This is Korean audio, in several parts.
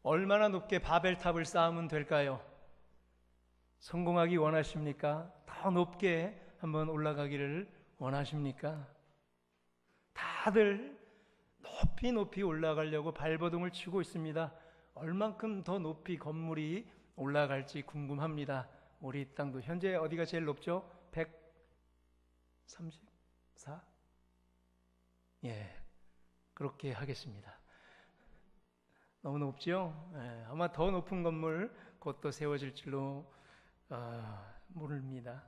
얼마나 높게 바벨탑을 쌓으면 될까요? 성공하기 원하십니까? 더 높게 한번 올라가기를 원하십니까? 다들 높이 높이 올라가려고 발버둥을 치고 있습니다. 얼만큼 더 높이 건물이 올라갈지 궁금합니다. 우리 땅도 현재 어디가 제일 높죠? 134? 예, 그렇게 하겠습니다. 너무 높죠? 예, 아마 더 높은 건물 곧 또 세워질 줄로 모릅니다.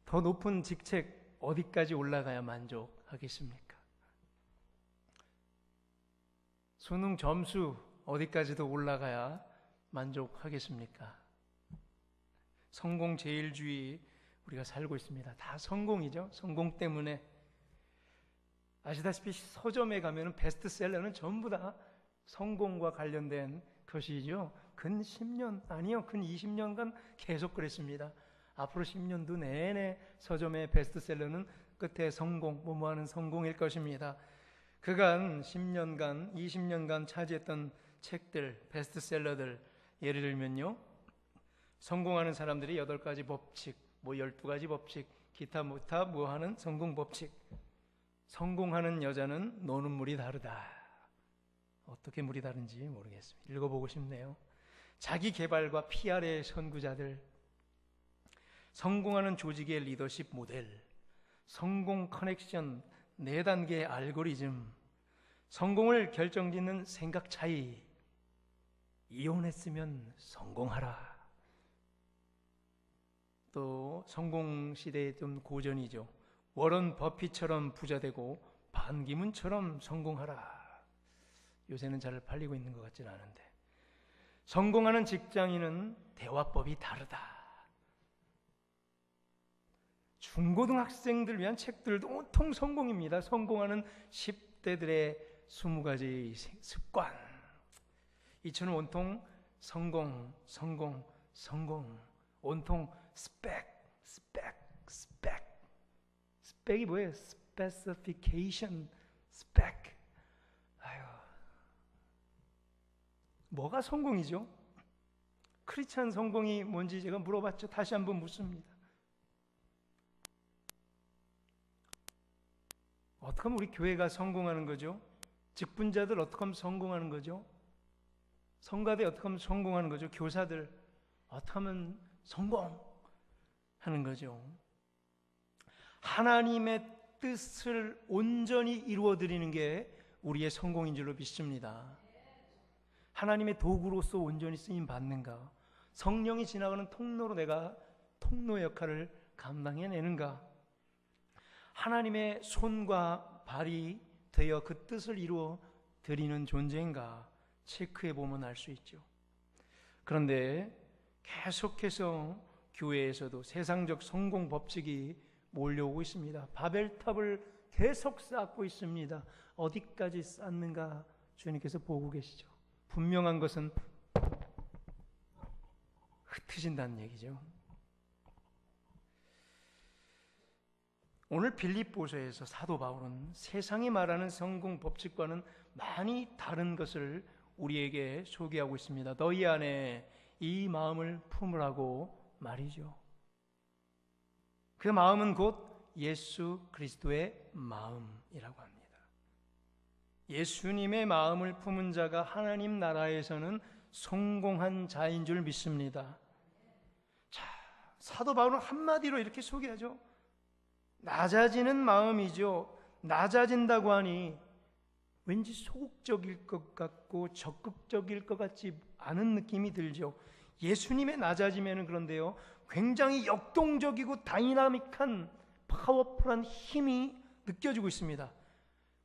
더 높은 직책 어디까지 올라가야 만족하겠습니까? 수능 점수 어디까지도 올라가야 만족하겠습니까? 성공제일주의 우리가 살고 있습니다. 다 성공이죠. 성공 때문에. 아시다시피 서점에 가면 베스트셀러는 전부 다 성공과 관련된 것이죠. 근 10년 아니요, 근 20년간 계속 그랬습니다. 앞으로 10년도 내내 서점의 베스트셀러는 끝에 성공, 뭐뭐하는 성공일 것입니다. 그간 10년간, 20년간 차지했던 책들, 베스트셀러들, 예를 들면요, 성공하는 사람들이 8가지 법칙, 뭐 12가지 법칙, 기타 못하 뭐하는 성공 법칙. 성공하는 여자는 노는 물이 다르다. 어떻게 물이 다른지 모르겠습니다. 읽어보고 싶네요. 자기 개발과 PR의 선구자들, 성공하는 조직의 리더십 모델, 성공 커넥션, 4단계 알고리즘, 성공을 결정짓는 생각 차이, 이혼했으면 성공하라. 또 성공 시대의 좀 고전이죠. 워런 버핏처럼 부자 되고 반기문처럼 성공하라. 요새는 잘 팔리고 있는 것 같지는 않은데. 성공하는 직장인은 대화법이 다르다. 중고등학생들 위한 책들도 온통 성공입니다. 성공하는 10대들의 20가지 습관. 이처럼 온통 성공, 성공, 성공. 온통 스펙. 스펙이 뭐예요? specification, 스펙. 아유, 뭐가 성공이죠? 크리스찬 성공이 뭔지 제가 물어봤죠. 다시 한번 묻습니다. 어떻게 하면 우리 교회가 성공하는 거죠? 직분자들 어떻게 하면 성공하는 거죠? 성가대 어떻게 하면 성공하는 거죠? 교사들 어떻게 하면 성공하는 거죠? 하나님의 뜻을 온전히 이루어드리는 게 우리의 성공인 줄로 믿습니다. 하나님의 도구로서 온전히 쓰임 받는가? 성령이 지나가는 통로로 내가 통로 역할을 감당해내는가? 하나님의 손과 발이 되어 그 뜻을 이루어 드리는 존재인가? 체크해 보면 알 수 있죠. 그런데 계속해서 교회에서도 세상적 성공 법칙이 몰려오고 있습니다. 바벨탑을 계속 쌓고 있습니다. 어디까지 쌓는가 주님께서 보고 계시죠. 분명한 것은 흩어진다는 얘기죠. 오늘 빌립보서에서 사도 바울은 세상이 말하는 성공 법칙과는 많이 다른 것을 우리에게 소개하고 있습니다. 너희 안에 이 마음을 품으라고 말이죠. 그 마음은 곧 예수 그리스도의 마음이라고 합니다. 예수님의 마음을 품은 자가 하나님 나라에서는 성공한 자인 줄 믿습니다. 자, 사도 바울은 한마디로 이렇게 소개하죠. 낮아지는 마음이죠. 낮아진다고 하니 왠지 소극적일 것 같고 적극적일 것 같지 않은 느낌이 들죠. 예수님의 낮아짐에는 그런데요, 굉장히 역동적이고 다이나믹한 파워풀한 힘이 느껴지고 있습니다.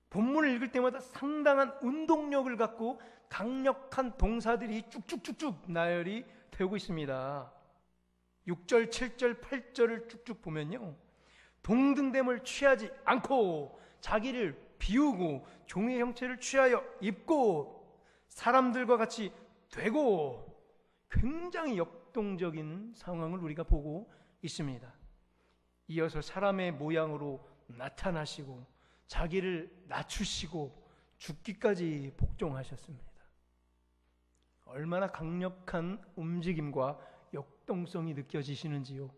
본문을 읽을 때마다 상당한 운동력을 갖고 강력한 동사들이 쭉쭉쭉쭉 나열이 되고 있습니다. 6절, 7절, 8절을 쭉쭉 보면요, 동등됨을 취하지 않고 자기를 비우고 종의 형체를 취하여 입고 사람들과 같이 되고, 굉장히 역동적인 상황을 우리가 보고 있습니다. 이어서 사람의 모양으로 나타나시고 자기를 낮추시고 죽기까지 복종하셨습니다. 얼마나 강력한 움직임과 역동성이 느껴지시는지요.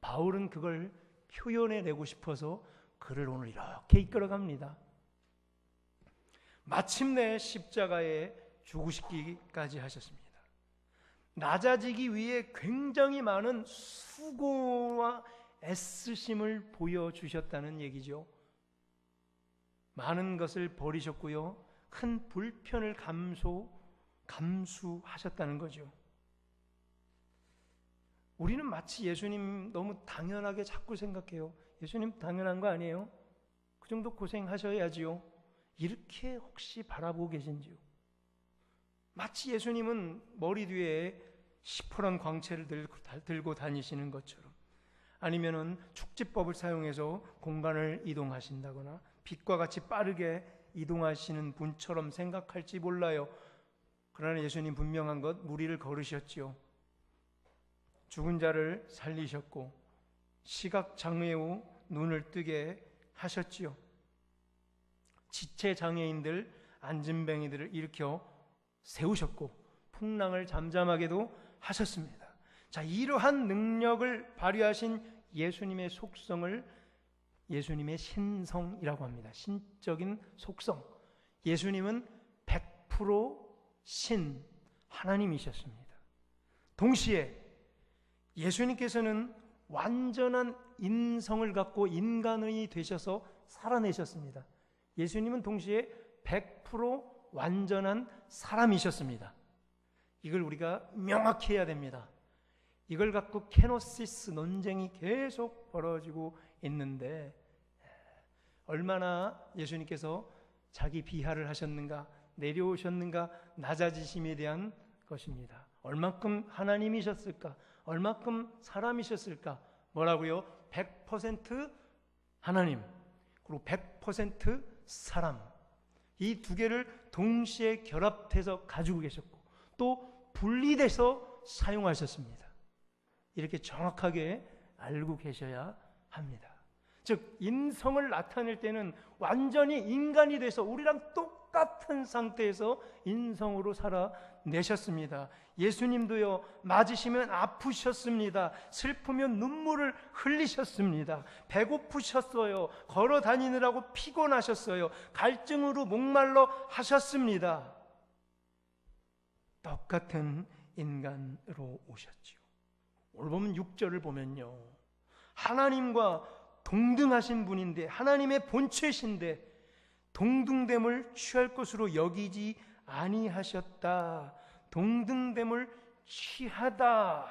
바울은 그걸 표현해내고 싶어서 글을 오늘 이렇게 이끌어갑니다. 마침내 십자가에 죽으시기까지 하셨습니다. 낮아지기 위해 굉장히 많은 수고와 애쓰심을 보여주셨다는 얘기죠. 많은 것을 버리셨고요. 큰 불편을 감수하셨다는 거죠. 우리는 마치 예수님 너무 당연하게 자꾸 생각해요. 예수님 당연한 거 아니에요? 그 정도 고생하셔야지요. 이렇게 혹시 바라보고 계신지요? 마치 예수님은 머리 뒤에 시퍼런 광채를 들고 다니시는 것처럼, 아니면은 축지법을 사용해서 공간을 이동하신다거나 빛과 같이 빠르게 이동하시는 분처럼 생각할지 몰라요. 그러나 예수님 분명한 것, 무리를 걸으셨지요. 죽은 자를 살리셨고 시각장애 후 눈을 뜨게 하셨지요. 지체장애인들, 안진뱅이들을 일으켜 세우셨고 풍랑을 잠잠하게도 하셨습니다. 자, 이러한 능력을 발휘하신 예수님의 속성을 예수님의 신성이라고 합니다. 신적인 속성. 예수님은 100% 신, 하나님이셨습니다. 동시에 예수님께서는 완전한 인성을 갖고 인간이 되셔서 살아내셨습니다. 예수님은 동시에 100% 완전한 사람이셨습니다. 이걸 우리가 명확히 해야 됩니다. 이걸 갖고 케노시스 논쟁이 계속 벌어지고 있는데, 얼마나 예수님께서 자기 비하를 하셨는가, 내려오셨는가, 낮아지심에 대한 것입니다. 얼만큼 하나님이셨을까, 얼만큼 사람이셨을까. 뭐라고요? 100% 하나님, 그리고 100% 사람. 이 두 개를 동시에 결합해서 가지고 계셨고 또 분리돼서 사용하셨습니다. 이렇게 정확하게 알고 계셔야 합니다. 즉, 인성을 나타낼 때는 완전히 인간이 돼서 우리랑 똑같은 상태에서 인성으로 살아내셨습니다. 예수님도요, 맞으시면 아프셨습니다. 슬프면 눈물을 흘리셨습니다. 배고프셨어요. 걸어 다니느라고 피곤하셨어요. 갈증으로 목말라 하셨습니다. 똑같은 인간으로 오셨지요. 오늘 보면 6절을 보면요, 하나님과 동등하신 분인데, 하나님의 본체신데 동등됨을 취할 것으로 여기지 아니하셨다. 동등됨을 취하다.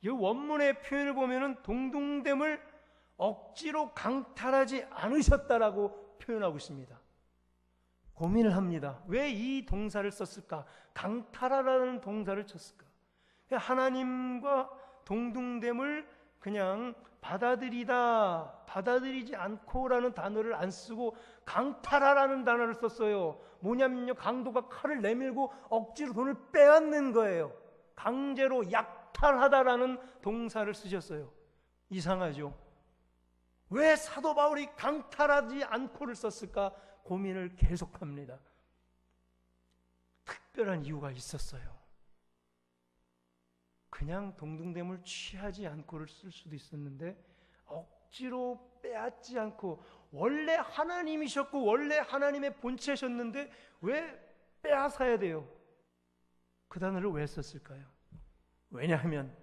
이 원문의 표현을 보면은 동등됨을 억지로 강탈하지 않으셨다라고 표현하고 있습니다. 고민을 합니다. 왜 이 동사를 썼을까? 강탈하라는 동사를 쳤을까? 하나님과 동등됨을 그냥 받아들이지 않고라는 단어를 안 쓰고 강탈하라는 단어를 썼어요. 뭐냐면요, 강도가 칼을 내밀고 억지로 돈을 빼앗는 거예요. 강제로 약탈하다라는 동사를 쓰셨어요. 이상하죠? 왜 사도 바울이 강탈하지 않고를 썼을까? 고민을 계속합니다. 특별한 이유가 있었어요. 그냥 동등됨을 취하지 않고를 쓸 수도 있었는데, 억지로 빼앗지 않고, 원래 하나님이셨고 원래 하나님의 본체셨는데 왜 빼앗아야 돼요? 그 단어를 왜 썼을까요? 왜냐하면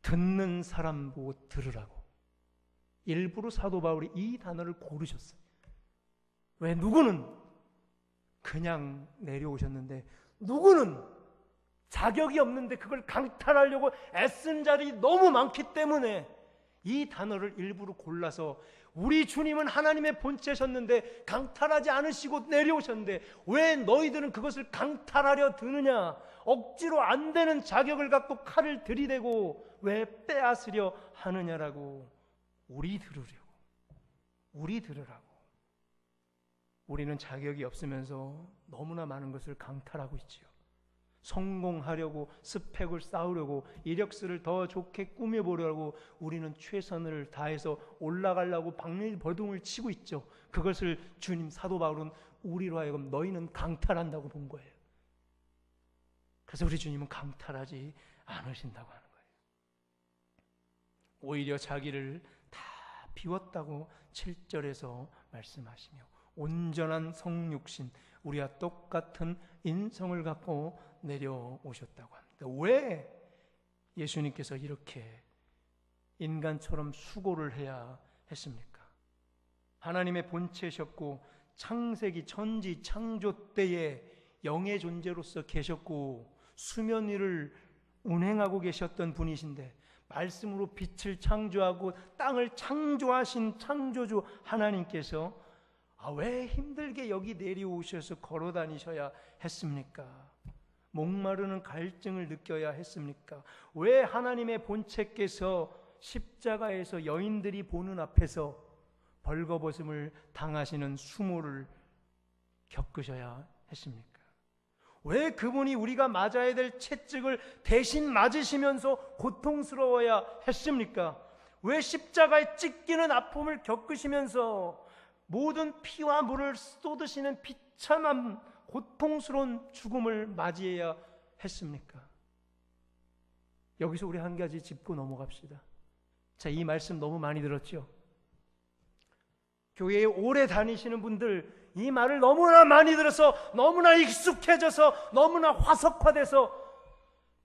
듣는 사람 보고 들으라고 일부러 사도 바울이 이 단어를 고르셨어요. 왜? 누구는 그냥 내려오셨는데 누구는 자격이 없는데 그걸 강탈하려고 애쓴 자들이 너무 많기 때문에 이 단어를 일부러 골라서, 우리 주님은 하나님의 본체셨는데 강탈하지 않으시고 내려오셨는데 왜 너희들은 그것을 강탈하려 드느냐, 억지로 안 되는 자격을 갖고 칼을 들이대고 왜 빼앗으려 하느냐라고. 우리 들으라고. 우리는 자격이 없으면서 너무나 많은 것을 강탈하고 있지요. 성공하려고, 스펙을 쌓으려고, 이력서를 더 좋게 꾸며보려고 우리는 최선을 다해서 올라가려고 박리버둥을 치고 있죠. 그것을 주님, 사도 바울은 우리로 하여금 너희는 강탈한다고 본 거예요. 그래서 우리 주님은 강탈하지 않으신다고 하는 거예요. 오히려 자기를 다 비웠다고 7절에서 말씀하시며 온전한 성육신, 우리와 똑같은 인성을 갖고 내려오셨다고 합니다. 왜 예수님께서 이렇게 인간처럼 수고를 해야 했습니까? 하나님의 본체셨고 창세기 천지 창조 때에 영의 존재로서 계셨고 수면 위를 운행하고 계셨던 분이신데 말씀으로 빛을 창조하고 땅을 창조하신 창조주 하나님께서 왜 힘들게 여기 내려오셔서 걸어 다니셔야 했습니까? 목마르는 갈증을 느껴야 했습니까? 왜 하나님의 본체께서 십자가에서 여인들이 보는 앞에서 벌거벗음을 당하시는 수모를 겪으셔야 했습니까? 왜 그분이 우리가 맞아야 될 채찍을 대신 맞으시면서 고통스러워야 했습니까? 왜 십자가에 찢기는 아픔을 겪으시면서 모든 피와 물을 쏟으시는 비참한 고통스러운 죽음을 맞이해야 했습니까? 여기서 우리 한 가지 짚고 넘어갑시다. 자, 이 말씀 너무 많이 들었죠? 교회에 오래 다니시는 분들 이 말을 너무나 많이 들어서 너무나 익숙해져서 너무나 화석화돼서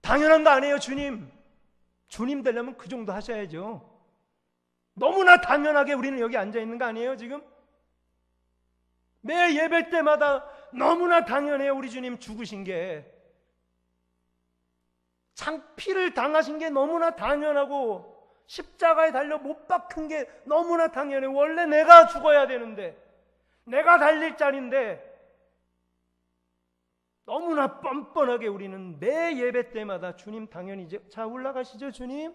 당연한 거 아니에요. 주님 되려면 그 정도 하셔야죠. 너무나 당연하게 우리는 여기 앉아있는 거 아니에요 지금? 매 예배 때마다 너무나 당연해요. 우리 주님 죽으신 게, 창피를 당하신 게 너무나 당연하고 십자가에 달려 못 박힌 게 너무나 당연해. 원래 내가 죽어야 되는데, 내가 달릴 자리인데 너무나 뻔뻔하게 우리는 매 예배 때마다 주님 당연히 자 올라가시죠. 주님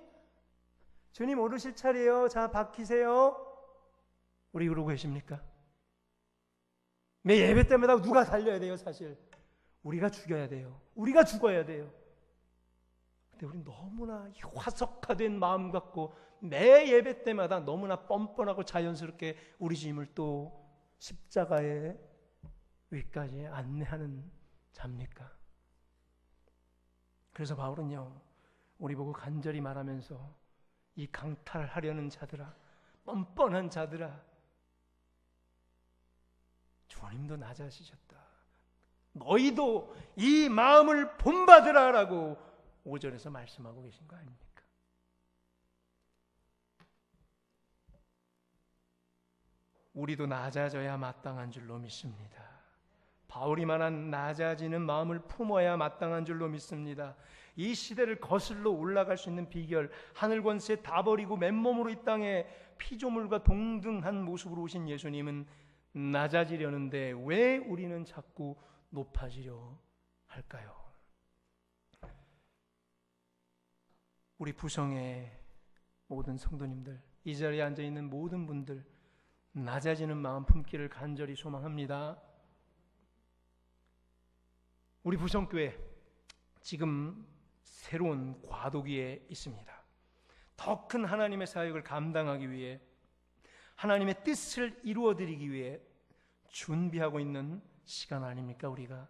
오르실 차례예요. 자 박히세요. 우리 그러고 계십니까? 매 예배 때마다 누가 달려야 돼요? 사실 우리가 죽여야 돼요. 우리가 죽어야 돼요. 근데 우리 너무나 화석화된 마음 갖고 매 예배 때마다 너무나 뻔뻔하고 자연스럽게 우리 주님을 또 십자가의 위까지 안내하는 자입니까? 그래서 바울은요, 우리 보고 간절히 말하면서 이 강탈하려는 자들아, 뻔뻔한 자들아, 주님도 낮아지셨다. 너희도 이 마음을 본받으라라고 5절에서 말씀하고 계신 거 아닙니까? 우리도 낮아져야 마땅한 줄로 믿습니다. 바울이 말한 낮아지는 마음을 품어야 마땅한 줄로 믿습니다. 이 시대를 거슬러 올라갈 수 있는 비결, 하늘 권세 다 버리고 맨몸으로 이 땅에 피조물과 동등한 모습으로 오신 예수님은 낮아지려는데 왜 우리는 자꾸 높아지려 할까요? 우리 부성의 모든 성도님들, 이 자리에 앉아있는 모든 분들, 낮아지는 마음 품기를 간절히 소망합니다. 우리 부성교회 지금 새로운 과도기에 있습니다. 더 큰 하나님의 사역을 감당하기 위해, 하나님의 뜻을 이루어드리기 위해 준비하고 있는 시간 아닙니까? 우리가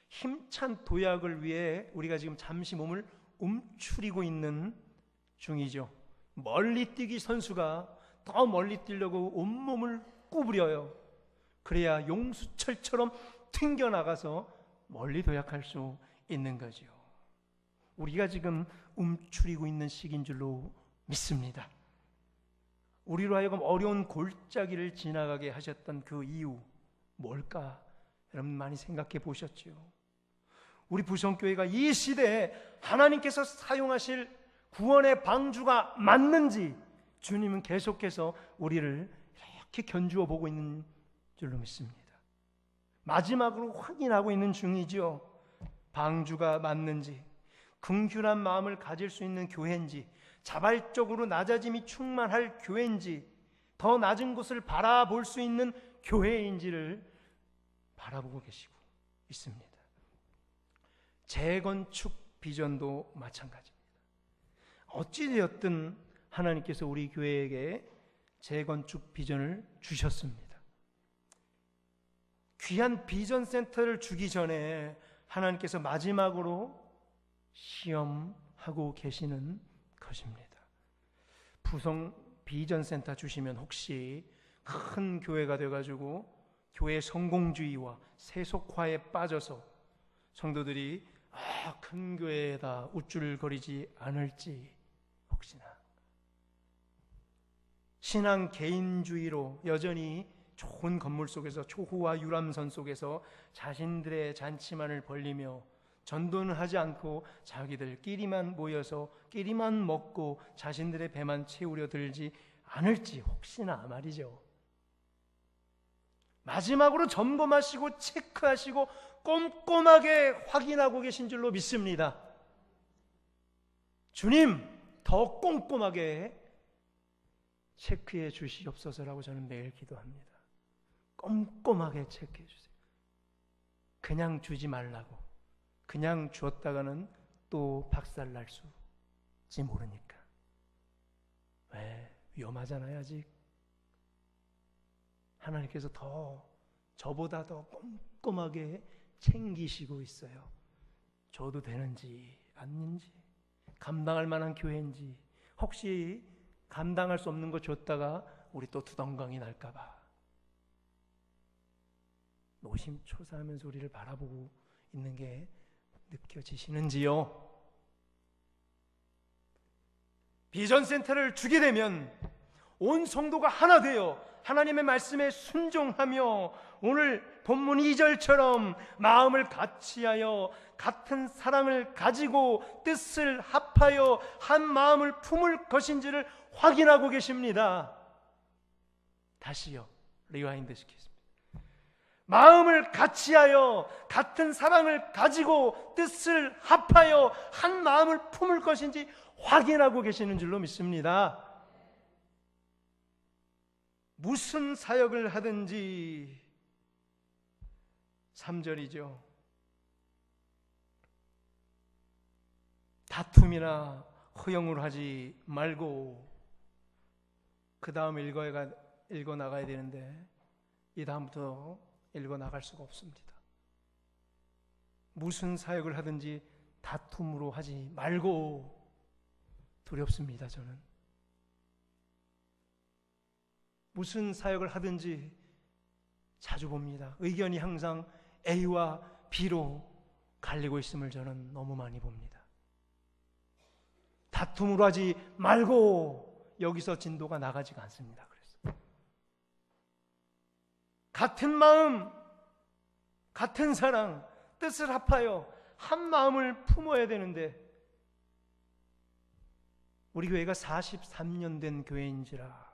힘찬 도약을 위해 우리가 지금 잠시 몸을 움츠리고 있는 중이죠. 멀리 뛰기 선수가 더 멀리 뛰려고 온몸을 구부려요. 그래야 용수철처럼 튕겨나가서 멀리 도약할 수 있는 거죠. 우리가 지금 움츠리고 있는 시기인 줄로 믿습니다. 우리로 하여금 어려운 골짜기를 지나가게 하셨던 그 이유 뭘까? 여러분 많이 생각해 보셨죠? 우리 부성교회가 이 시대에 하나님께서 사용하실 구원의 방주가 맞는지 주님은 계속해서 우리를 이렇게 견주어 보고 있는 줄로 믿습니다. 마지막으로 확인하고 있는 중이죠. 방주가 맞는지, 긍휼한 마음을 가질 수 있는 교회인지, 자발적으로 낮아짐이 충만할 교회인지, 더 낮은 곳을 바라볼 수 있는 교회인지를 바라보고 계시고 있습니다. 재건축 비전도 마찬가지입니다. 어찌되었든 하나님께서 우리 교회에게 재건축 비전을 주셨습니다. 귀한 비전 센터를 주기 전에 하나님께서 마지막으로 시험하고 계시는 것입니다. 부성 비전센터 주시면 혹시 큰 교회가 돼가지고 교회 성공주의와 세속화에 빠져서 성도들이 큰 교회에다 우쭐거리지 않을지 혹시나 신앙 개인주의로 여전히 좋은 건물 속에서 초호화 유람선 속에서 자신들의 잔치만을 벌리며 전도는 하지 않고 자기들끼리만 모여서 끼리만 먹고 자신들의 배만 채우려 들지 않을지 혹시나 말이죠. 마지막으로 점검하시고 체크하시고 꼼꼼하게 확인하고 계신 줄로 믿습니다. 주님, 더 꼼꼼하게 체크해 주시옵소서라고 저는 매일 기도합니다. 꼼꼼하게 체크해 주세요. 그냥 주지 말라고. 그냥 주었다가는 또 박살날 수지 모르니까. 왜? 위험하잖아요, 아직. 하나님께서 저보다 더 꼼꼼하게 챙기시고 있어요. 줘도 되는지 아닌지, 감당할 만한 교회인지, 혹시 감당할 수 없는 거 줬다가 우리 또 두덩강이 날까봐 노심초사하면서 우리를 바라보고 있는 게 느껴지시는지요? 비전센터를 주게 되면 온 성도가 하나 되어 하나님의 말씀에 순종하며 오늘 본문 2절처럼 마음을 같이하여 같은 사랑을 가지고 뜻을 합하여 한 마음을 품을 것인지를 확인하고 계십니다. 다시요, 리와인드 시키겠습니다. 마음을 같이하여 같은 사랑을 가지고 뜻을 합하여 한 마음을 품을 것인지 확인하고 계시는 줄로 믿습니다. 무슨 사역을 하든지 3절이죠. 다툼이나 허영으로 하지 말고 그 다음 읽어 나가야 되는데 이 다음부터 읽어 나갈 수가 없습니다. 무슨 사역을 하든지 다툼으로 하지 말고. 두렵습니다. 저는 무슨 사역을 하든지 자주 봅니다. 의견이 항상 A와 B로 갈리고 있음을 저는 너무 많이 봅니다. 다툼으로 하지 말고 여기서 진도가 나가지가 않습니다. 그래서 같은 마음, 같은 사랑, 뜻을 합하여 한 마음을 품어야 되는데 우리 교회가 43년 된 교회인지라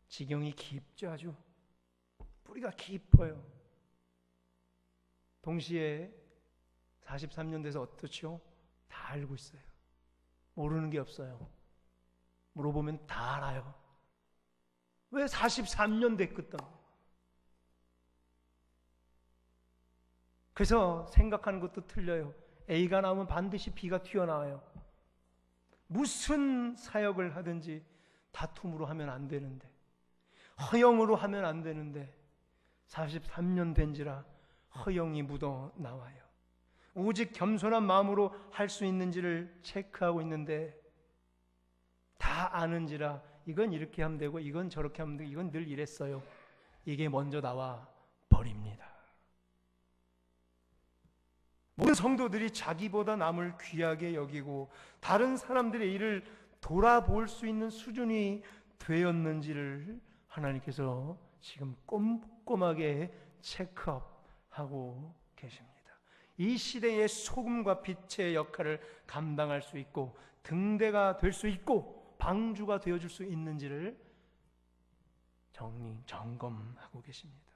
지경이 깊죠. 아주 뿌리가 깊어요. 동시에 43년 돼서 어떻죠? 다 알고 있어요. 모르는 게 없어요. 물어보면 다 알아요. 왜 43년 됐거든? 그래서 생각하는 것도 틀려요. A가 나오면 반드시 B가 튀어나와요. 무슨 사역을 하든지 다툼으로 하면 안 되는데, 허영으로 하면 안 되는데 43년 된지라 허영이 묻어 나와요. 오직 겸손한 마음으로 할 수 있는지를 체크하고 있는데 다 아는지라 이건 이렇게 하면 되고 이건 저렇게 하면 되고 이건 늘 이랬어요. 이게 먼저 나와 버립니다. 모든 성도들이 자기보다 남을 귀하게 여기고 다른 사람들의 일을 돌아볼 수 있는 수준이 되었는지를 하나님께서 지금 꼼꼼하게 체크업하고 계십니다. 이 시대의 소금과 빛의 역할을 감당할 수 있고 등대가 될 수 있고 방주가 되어줄 수 있는지를 점검하고 계십니다.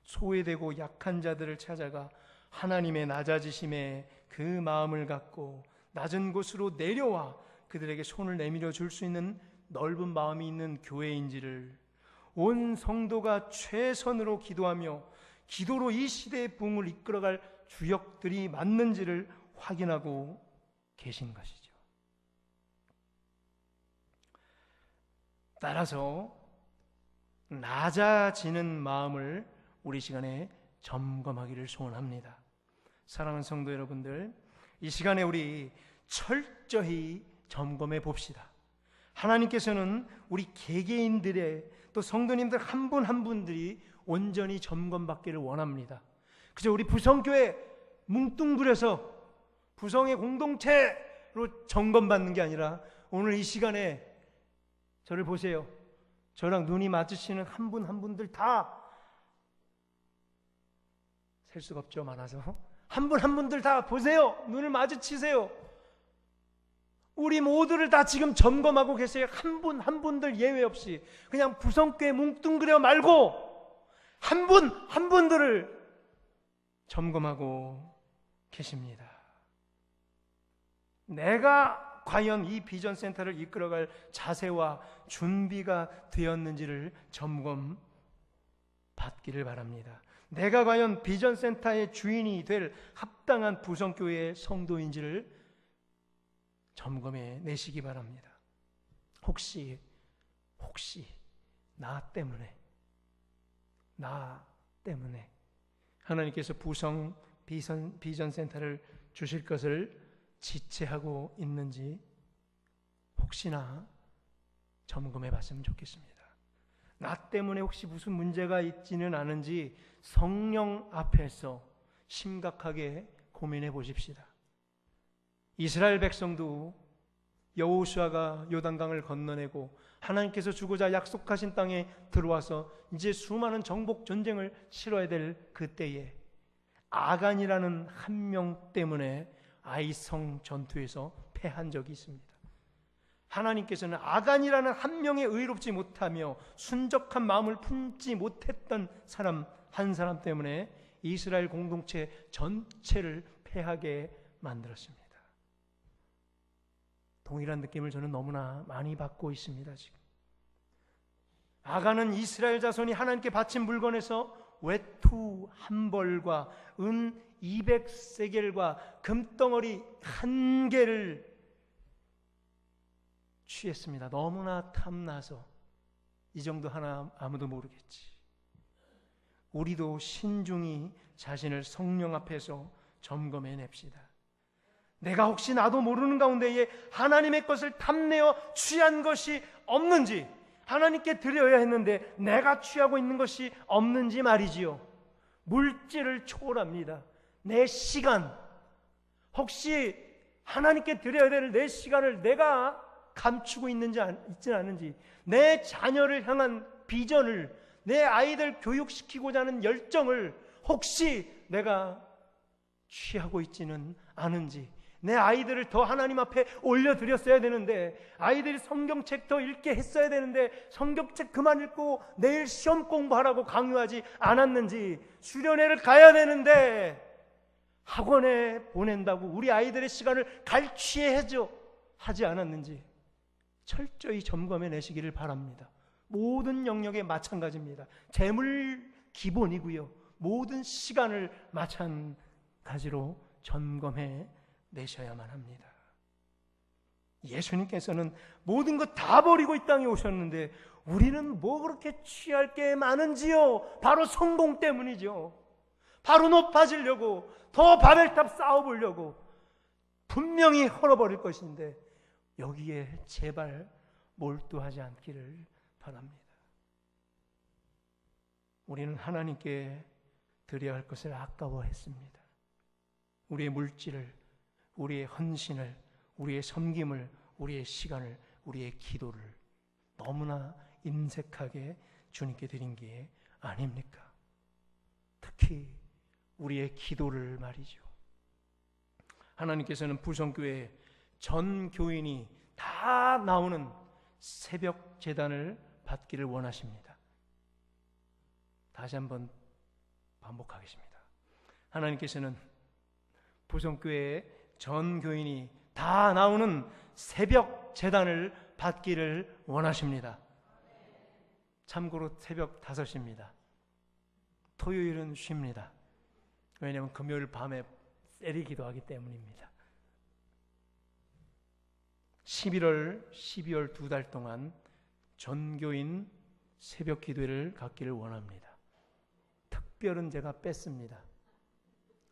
소외되고 약한 자들을 찾아가 하나님의 낮아지심에 그 마음을 갖고 낮은 곳으로 내려와 그들에게 손을 내밀어 줄 수 있는 넓은 마음이 있는 교회인지를 온 성도가 최선으로 기도하며 기도로 이 시대의 부흥을 이끌어갈 주역들이 맞는지를 확인하고 계신 것이죠. 따라서 낮아지는 마음을 우리 시간에 점검하기를 소원합니다. 사랑하는 성도 여러분들, 이 시간에 우리 철저히 점검해 봅시다. 하나님께서는 우리 개개인들의 또 성도님들 한 분 한 분들이 온전히 점검받기를 원합니다. 그저 우리 부성교회 뭉뚱그려서 부성의 공동체로 점검받는 게 아니라 오늘 이 시간에 저를 보세요. 저랑 눈이 맞으시는 한 분 한 분들 다 셀 수가 없죠. 많아서 한 분 한 분들 다 보세요. 눈을 마주치세요. 우리 모두를 다 지금 점검하고 계세요. 한 분 한 분들 예외 없이. 그냥 부성교회 뭉뚱그려 말고 한 분 한 분들을 점검하고 계십니다. 내가 과연 이 비전센터를 이끌어갈 자세와 준비가 되었는지를 점검받기를 바랍니다. 내가 과연 비전센터의 주인이 될 합당한 부성교회의 성도인지를 점검해 내시기 바랍니다. 혹시 나 때문에 하나님께서 부성 비전센터를 주실 것을 지체하고 있는지 혹시나 점검해 봤으면 좋겠습니다. 나 때문에 혹시 무슨 문제가 있지는 않은지 성령 앞에서 심각하게 고민해 보십시다. 이스라엘 백성도 여호수아가 요단강을 건너내고 하나님께서 주고자 약속하신 땅에 들어와서 이제 수많은 정복 전쟁을 치러야 될 그때에 아간이라는 한 명 때문에 아이성 전투에서 패한 적이 있습니다. 하나님께서는 아간이라는 한 명에 의롭지 못하며 순적한 마음을 품지 못했던 사람 한 사람 때문에 이스라엘 공동체 전체를 패하게 만들었습니다. 동일한 느낌을 저는 너무나 많이 받고 있습니다. 지금 아간은 이스라엘 자손이 하나님께 바친 물건에서 외투 한 벌과 은 200세겔과 금덩어리 1개를 취했습니다. 너무나 탐나서 이 정도 하나 아무도 모르겠지. 우리도 신중히 자신을 성령 앞에서 점검해 냅시다. 내가 혹시 나도 모르는 가운데에 하나님의 것을 탐내어 취한 것이 없는지, 하나님께 드려야 했는데 내가 취하고 있는 것이 없는지 말이지요. 물질을 초월합니다. 내 시간, 혹시 하나님께 드려야 될 내 시간을 내가 감추고 있지는 않은지, 내 자녀를 향한 비전을, 내 아이들 교육시키고자 하는 열정을 혹시 내가 취하고 있지는 않은지, 내 아이들을 더 하나님 앞에 올려드렸어야 되는데, 아이들이 성경책 더 읽게 했어야 되는데 성경책 그만 읽고 내일 시험 공부하라고 강요하지 않았는지, 수련회를 가야 되는데 학원에 보낸다고 우리 아이들의 시간을 갈취해줘 하지 않았는지 철저히 점검해 내시기를 바랍니다. 모든 영역에 마찬가지입니다. 재물 기본이고요, 모든 시간을 마찬가지로 점검해 내셔야만 합니다. 예수님께서는 모든 것 다 버리고 이 땅에 오셨는데 우리는 뭐 그렇게 취할 게 많은지요? 바로 성공 때문이죠. 바로 높아지려고, 더 바벨탑 쌓아보려고 분명히 헐어버릴 것인데 여기에 제발 몰두하지 않기를 바랍니다. 우리는 하나님께 드려야 할 것을 아까워했습니다. 우리의 물질을, 우리의 헌신을, 우리의 섬김을, 우리의 시간을, 우리의 기도를 너무나 인색하게 주님께 드린 게 아닙니까? 특히 우리의 기도를 말이죠. 하나님께서는 부성교회 전 교인이 다 나오는 새벽 제단을 받기를 원하십니다. 다시 한번 반복하겠습니다. 하나님께서는 부성교회 전 교인이 다 나오는 새벽 제단을 받기를 원하십니다. 참고로 새벽 5시입니다. 토요일은 쉽니다. 왜냐하면 금요일 밤에 세리 기도하기 때문입니다. 11월, 12월 2달 동안 전교인 새벽 기도회를 갖기를 원합니다. 특별은 제가 뺐습니다.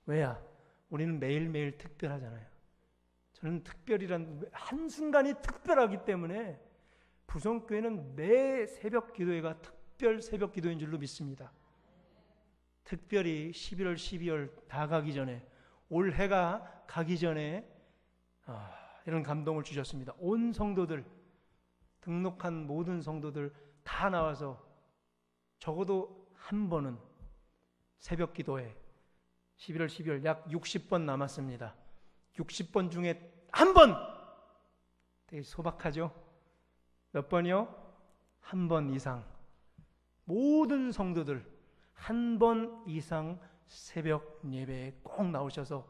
왜야? 우리는 매일매일 특별하잖아요. 저는 특별이란 한순간이 특별하기 때문에 부성교회는 매 새벽 기도회가 특별 새벽 기도인 줄로 믿습니다. 특별히 11월, 12월 다 가기 전에, 올해가 가기 전에 이런 감동을 주셨습니다. 온 성도들, 등록한 모든 성도들 다 나와서 적어도 한 번은 새벽 기도회 11월, 12월 약 60번 남았습니다. 60번 중에 한 번! 되게 소박하죠? 몇 번이요? 한 번 이상. 모든 성도들 한 번 이상 새벽 예배에 꼭 나오셔서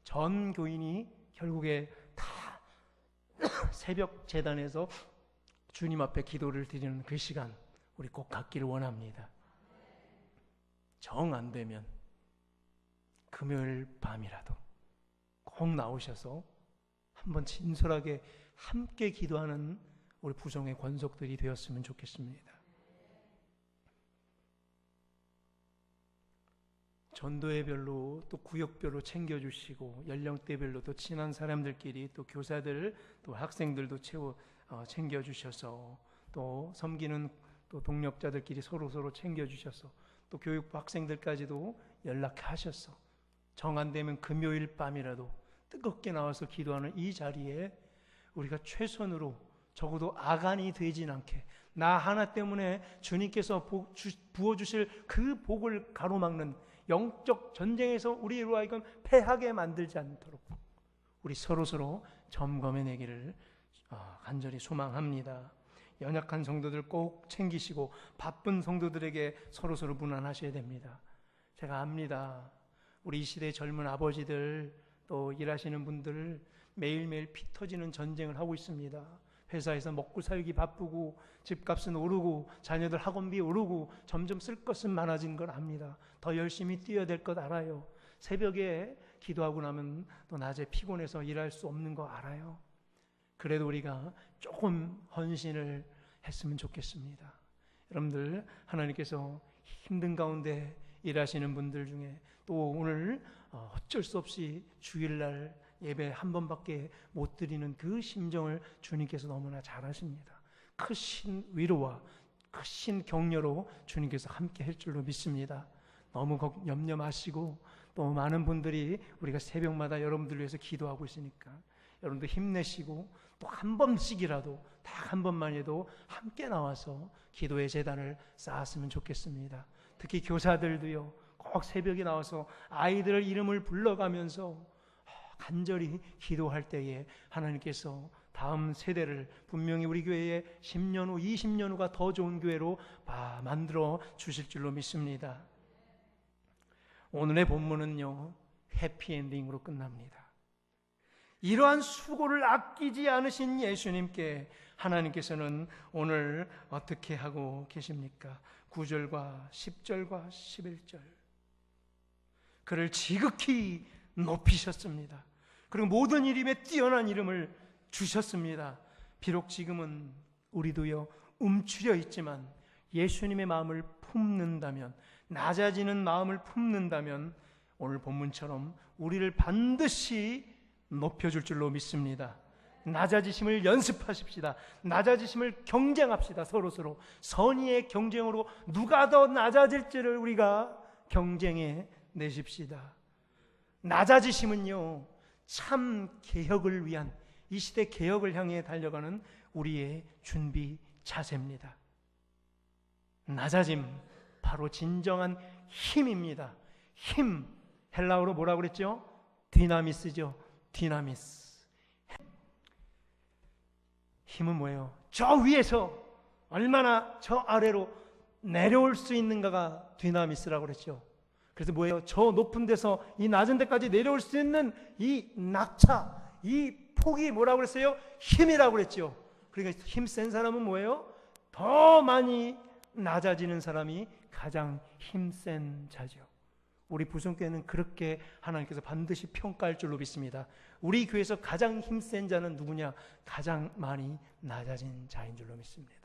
전 교인이 결국에 다 새벽 제단에서 주님 앞에 기도를 드리는 그 시간 우리 꼭 갖기를 원합니다. 정 안 되면 금요일 밤이라도 꼭 나오셔서 한번 진솔하게 함께 기도하는 우리 부성의 권속들이 되었으면 좋겠습니다. 전도회별로 또 구역별로 챙겨주시고 연령대별로 또 친한 사람들끼리 또 교사들 또 학생들도 챙겨주셔서 또 섬기는 또 동력자들끼리 서로 챙겨주셔서 또 교육부 학생들까지도 연락하셔서 정 안 되면 금요일 밤이라도 뜨겁게 나와서 기도하는 이 자리에 우리가 최선으로 적어도 아간이 되진 않게 나 하나 때문에 주님께서 부어주실 그 복을 가로막는 영적 전쟁에서 우리로 하여금 패하게 만들지 않도록 우리 서로 점검해내기를 간절히 소망합니다. 연약한 성도들 꼭 챙기시고 바쁜 성도들에게 서로 문안하셔야 됩니다. 제가 압니다. 우리 이 시대의 젊은 아버지들 또 일하시는 분들 매일매일 피 터지는 전쟁을 하고 있습니다. 회사에서 먹고 살기 바쁘고 집값은 오르고 자녀들 학원비 오르고 점점 쓸 것은 많아진 걸 압니다. 더 열심히 뛰어야 될 것 알아요. 새벽에 기도하고 나면 또 낮에 피곤해서 일할 수 없는 거 알아요. 그래도 우리가 조금 헌신을 했으면 좋겠습니다. 여러분들 하나님께서 힘든 가운데 일하시는 분들 중에 또 오늘 어쩔 수 없이 주일날 예배 한 번밖에 못 드리는 그 심정을 주님께서 너무나 잘 아십니다. 크신 위로와 크신 격려로 주님께서 함께 할 줄로 믿습니다. 너무 염려 마시고 또 많은 분들이 우리가 새벽마다 여러분들 위해서 기도하고 있으니까 여러분들 힘내시고 또 한 번씩이라도 딱 한 번만이라도 함께 나와서 기도의 제단을 쌓았으면 좋겠습니다. 특히 교사들도요 꼭 새벽에 나와서 아이들 이름을 불러가면서 간절히 기도할 때에 하나님께서 다음 세대를 분명히 우리 교회에 10년 후 20년 후가 더 좋은 교회로 만들어 주실 줄로 믿습니다. 오늘의 본문은요 해피엔딩으로 끝납니다. 이러한 수고를 아끼지 않으신 예수님께 하나님께서는 오늘 어떻게 하고 계십니까? 9절과 10절과 11절 그를 지극히 높이셨습니다. 그리고 모든 이름에 뛰어난 이름을 주셨습니다. 비록 지금은 우리도요 움츠려 있지만 예수님의 마음을 품는다면 낮아지는 마음을 품는다면 오늘 본문처럼 우리를 반드시 높여줄 줄로 믿습니다. 낮아지심을 연습하십시다. 낮아지심을 경쟁합시다. 서로 선의의 경쟁으로 누가 더 낮아질지를 우리가 경쟁해 내십시다. 낮아지심은요 참 개혁을 위한 이 시대 개혁을 향해 달려가는 우리의 준비 자세입니다. 낮아짐 바로 진정한 힘입니다. 힘 헬라어로 뭐라고 그랬죠? 디나미스죠. 디나미스. 힘은 뭐예요? 저 위에서 얼마나 저 아래로 내려올 수 있는가가 디나미스라고 그랬죠. 그래서 뭐예요? 저 높은 데서 이 낮은 데까지 내려올 수 있는 이 낙차, 이 폭이 뭐라고 그랬어요? 힘이라고 그랬죠. 그러니까 힘센 사람은 뭐예요? 더 많이 낮아지는 사람이 가장 힘센 자죠. 우리 부성교회는 그렇게 하나님께서 반드시 평가할 줄로 믿습니다. 우리 교회에서 가장 힘센 자는 누구냐? 가장 많이 낮아진 자인 줄로 믿습니다.